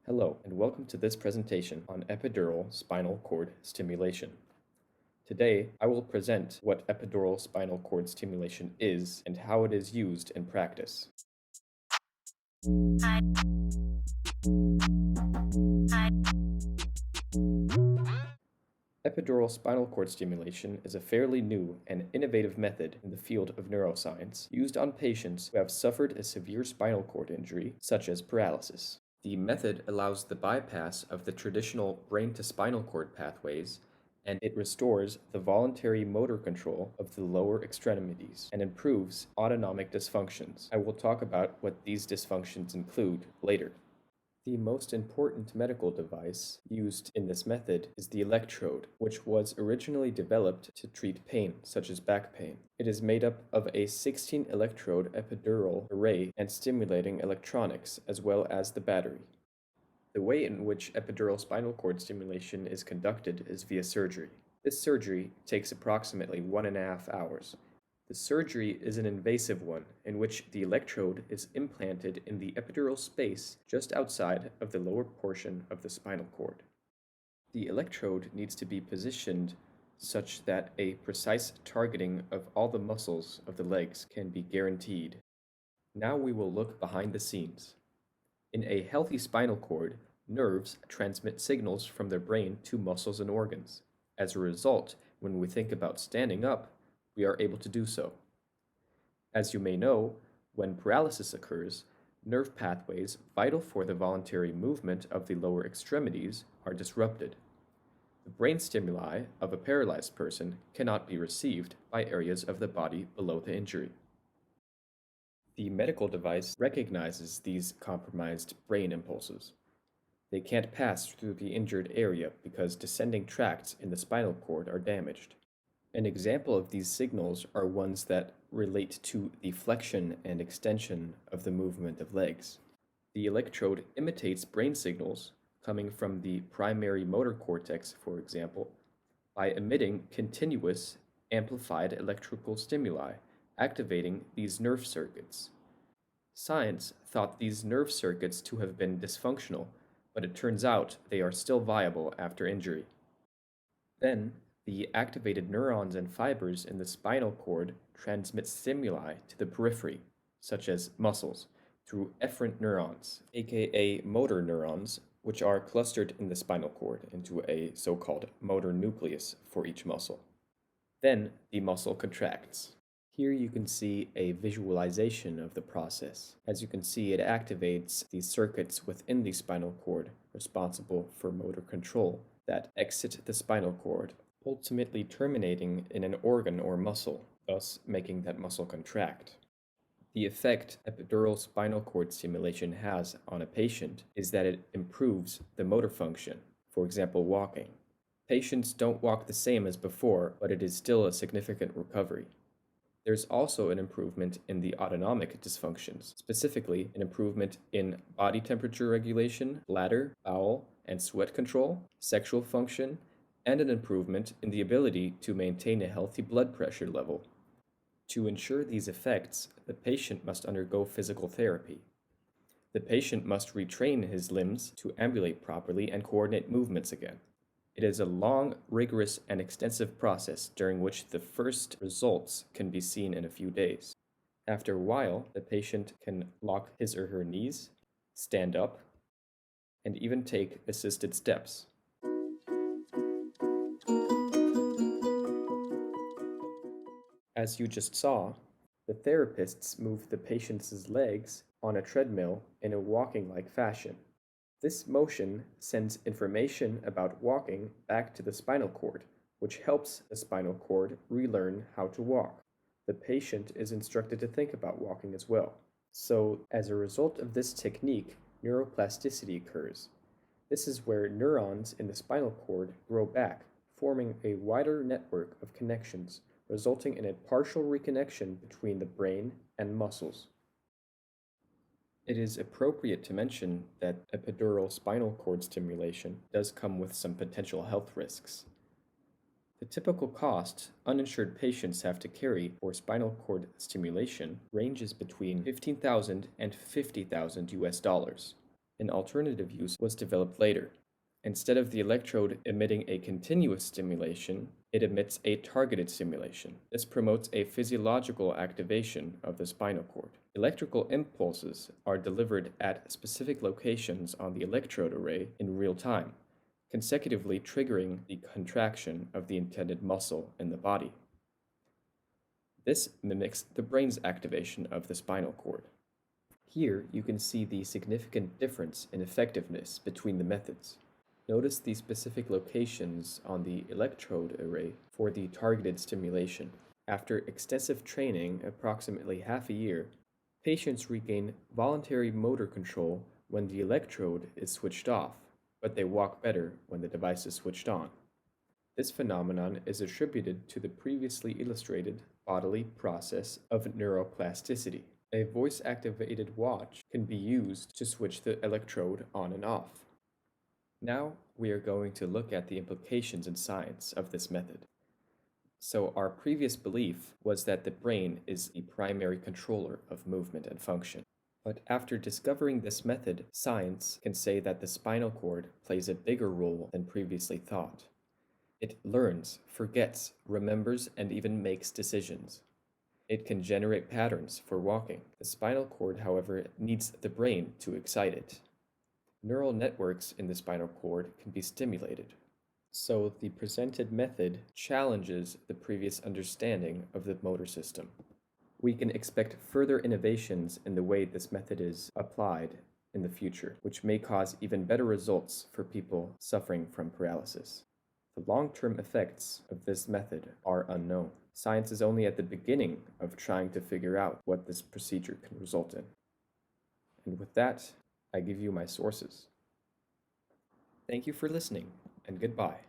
Hello, and welcome to this presentation on epidural spinal cord stimulation. Today, I will present what epidural spinal cord stimulation is and how it is used in practice. Epidural spinal cord stimulation is a fairly new and innovative method in the field of neuroscience used on patients who have suffered a severe spinal cord injury, such as paralysis. The method allows the bypass of the traditional brain to spinal cord pathways, and it restores the voluntary motor control of the lower extremities and improves autonomic dysfunctions. I will talk about what these dysfunctions include later. The most important medical device used in this method is the electrode, which was originally developed to treat pain, such as back pain. It is made up of a 16-electrode epidural array and stimulating electronics, as well as the battery. The way in which epidural spinal cord stimulation is conducted is via surgery. This surgery takes approximately 1.5 hours. The surgery is an invasive one in which the electrode is implanted in the epidural space just outside of the lower portion of the spinal cord. The electrode needs to be positioned such that a precise targeting of all the muscles of the legs can be guaranteed. Now we will look behind the scenes. In a healthy spinal cord, nerves transmit signals from the brain to muscles and organs. As a result, when we think about standing up, we are able to do so. As you may know, when paralysis occurs, nerve pathways vital for the voluntary movement of the lower extremities are disrupted. The brain stimuli of a paralyzed person cannot be received by areas of the body below the injury. The medical device recognizes these compromised brain impulses. They can't pass through the injured area because descending tracts in the spinal cord are damaged. An example of these signals are ones that relate to the flexion and extension of the movement of legs. The electrode imitates brain signals coming from the primary motor cortex, for example, by emitting continuous, amplified electrical stimuli, activating these nerve circuits. Science thought these nerve circuits to have been dysfunctional, but it turns out they are still viable after injury. Then, the activated neurons and fibers in the spinal cord transmit stimuli to the periphery, such as muscles, through efferent neurons, aka motor neurons, which are clustered in the spinal cord into a so-called motor nucleus for each muscle. Then the muscle contracts. Here you can see a visualization of the process. As you can see, it activates the circuits within the spinal cord responsible for motor control that exit the spinal cord, ultimately terminating in an organ or muscle, thus making that muscle contract. The effect epidural spinal cord stimulation has on a patient is that it improves the motor function, for example, walking. Patients don't walk the same as before, but it is still a significant recovery. There's also an improvement in the autonomic dysfunctions, specifically an improvement in body temperature regulation, bladder, bowel, and sweat control, sexual function, and an improvement in the ability to maintain a healthy blood pressure level. To ensure these effects, the patient must undergo physical therapy. The patient must retrain his limbs to ambulate properly and coordinate movements again. It is a long, rigorous, and extensive process during which the first results can be seen in a few days. After a while, the patient can lock his or her knees, stand up, and even take assisted steps. As you just saw, the therapists move the patient's legs on a treadmill in a walking-like fashion. This motion sends information about walking back to the spinal cord, which helps the spinal cord relearn how to walk. The patient is instructed to think about walking as well. So, as a result of this technique, neuroplasticity occurs. This is where neurons in the spinal cord grow back, forming a wider network of connections, resulting in a partial reconnection between the brain and muscles. It is appropriate to mention that epidural spinal cord stimulation does come with some potential health risks. The typical cost uninsured patients have to carry for spinal cord stimulation ranges between $15,000 and $50,000 US. An alternative use was developed later. Instead of the electrode emitting a continuous stimulation, it emits a targeted stimulation. This promotes a physiological activation of the spinal cord. Electrical impulses are delivered at specific locations on the electrode array in real time, consecutively triggering the contraction of the intended muscle in the body. This mimics the brain's activation of the spinal cord. Here you can see the significant difference in effectiveness between the methods. Notice the specific locations on the electrode array for the targeted stimulation. After extensive training, approximately half a year, patients regain voluntary motor control when the electrode is switched off, but they walk better when the device is switched on. This phenomenon is attributed to the previously illustrated bodily process of neuroplasticity. A voice-activated watch can be used to switch the electrode on and off. Now we are going to look at the implications in science of this method. So our previous belief was that the brain is the primary controller of movement and function. But after discovering this method, science can say that the spinal cord plays a bigger role than previously thought. It learns, forgets, remembers, and even makes decisions. It can generate patterns for walking. The spinal cord, however, needs the brain to excite it. Neural networks in the spinal cord can be stimulated. So the presented method challenges the previous understanding of the motor system. We can expect further innovations in the way this method is applied in the future, which may cause even better results for people suffering from paralysis. The long-term effects of this method are unknown. Science is only at the beginning of trying to figure out what this procedure can result in. And with that, I give you my sources. Thank you for listening, and goodbye.